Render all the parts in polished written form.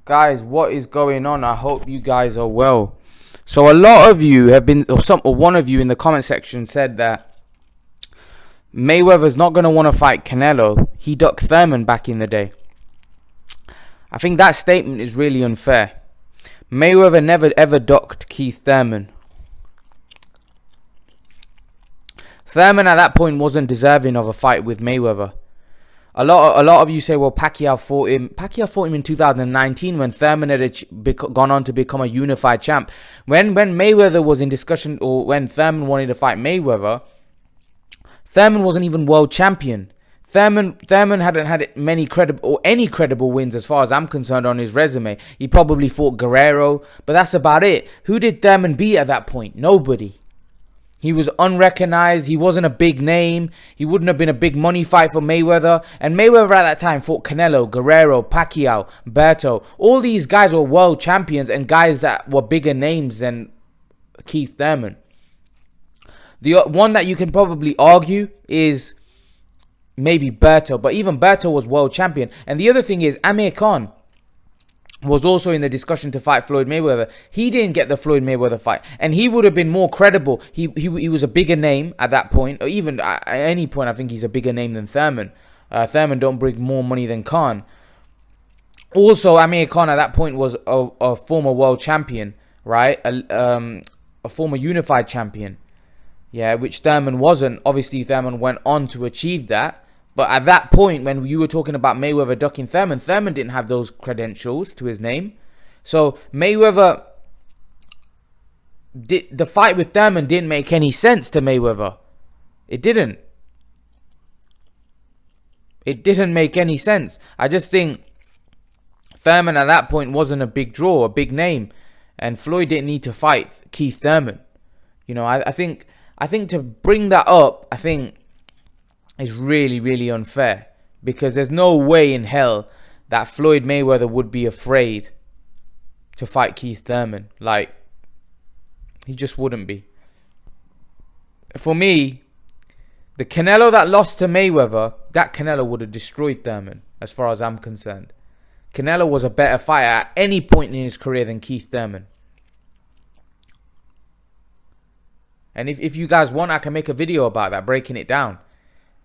Guys, what is going on? I hope you guys are well. So a lot of you have been, or one of you in the comment section said that Mayweather's not going to want to fight Canelo. He ducked Thurman back in the day. I think that statement is really unfair. Mayweather never ever ducked Keith Thurman. Thurman at that point wasn't deserving of a fight with Mayweather. A lot of you say, well, Pacquiao fought him. Pacquiao fought him in 2019 when Thurman had gone on to become a unified champ. When Mayweather was in discussion, or when Thurman wanted to fight Mayweather, Thurman wasn't even world champion. Thurman hadn't had many credible wins as far as I'm concerned on his resume. He probably fought Guerrero, but that's about it. Who did Thurman beat at that point? Nobody. He was unrecognized. He wasn't a big name. He wouldn't have been a big money fight for Mayweather. And Mayweather at that time fought Canelo, Guerrero, Pacquiao, Berto. All these guys were world champions and guys that were bigger names than Keith Thurman. The one that you can probably argue is maybe Berto. But even Berto was world champion. And the other thing is Amir Khan was also in the discussion to fight Floyd Mayweather. He didn't get the Floyd Mayweather fight, and he would have been more credible. He was a bigger name at that point, or even at any point. I think he's a bigger name than Thurman. Thurman don't bring more money than Khan. Also, Amir Khan at that point was a former world champion, right? A former unified champion, yeah, which Thurman wasn't. Obviously, Thurman went on to achieve that. But at that point, when you were talking about Mayweather ducking Thurman, Thurman didn't have those credentials to his name. So Mayweather, the fight with Thurman didn't make any sense to Mayweather. It didn't. It didn't make any sense. I just think Thurman at that point wasn't a big draw, a big name. And Floyd didn't need to fight Keith Thurman. You know, I think to bring that up, I think is really, really unfair, because there's no way in hell that Floyd Mayweather would be afraid to fight Keith Thurman. Like, he just wouldn't be. For me, the Canelo that lost to Mayweather, that Canelo would have destroyed Thurman, as far as I'm concerned. Canelo was a better fighter at any point in his career than Keith Thurman. And if you guys want, I can make a video about that, breaking it down.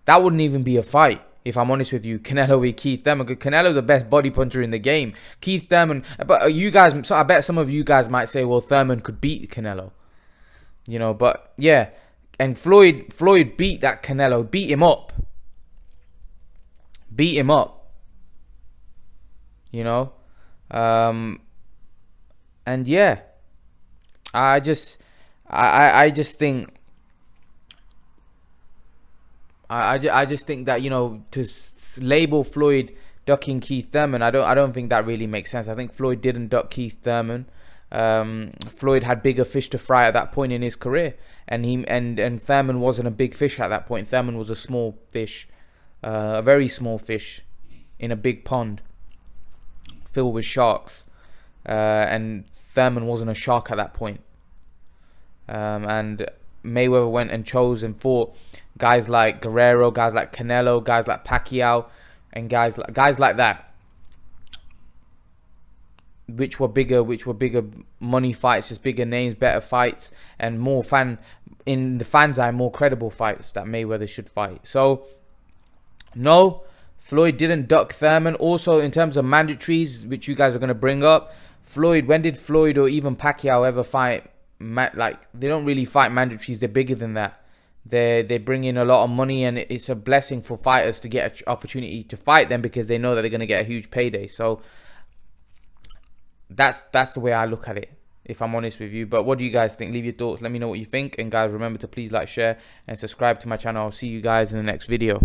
That wouldn't even be a fight, if I'm honest with you. Canelo v Keith Thurman. Canelo's the best body puncher in the game. Keith Thurman, but you guys, so I bet some of you guys might say, well, Thurman could beat Canelo. You know, but yeah. And Floyd beat that Canelo, beat him up. Beat him up. You know? And yeah. I just think, I just think that, you know, to label Floyd ducking Keith Thurman, I don't think that really makes sense. I think Floyd didn't duck Keith Thurman. Floyd had bigger fish to fry at that point in his career, and Thurman wasn't a big fish at that point. Thurman was a small fish, a very small fish in a big pond filled with sharks, and Thurman wasn't a shark at that point. And Mayweather went and chose and fought guys like Guerrero, guys like Canelo, guys like Pacquiao, and guys like that, which were bigger money fights, just bigger names, better fights, and more in the fans' eye, more credible fights that Mayweather should fight. So no, Floyd didn't duck Thurman. Also, in terms of mandatories, which you guys are going to bring up, when did Floyd or even Pacquiao ever fight? Like, they don't really fight mandatories. They're bigger than that. They bring in a lot of money, and it's a blessing for fighters to get an opportunity to fight them, because they know that they're going to get a huge payday. So that's the way I look at it, if I'm honest with you. But what do you guys think? Leave your thoughts. Let me know what you think. And guys, remember to please like, share, and subscribe to my channel. I'll see you guys in the next video.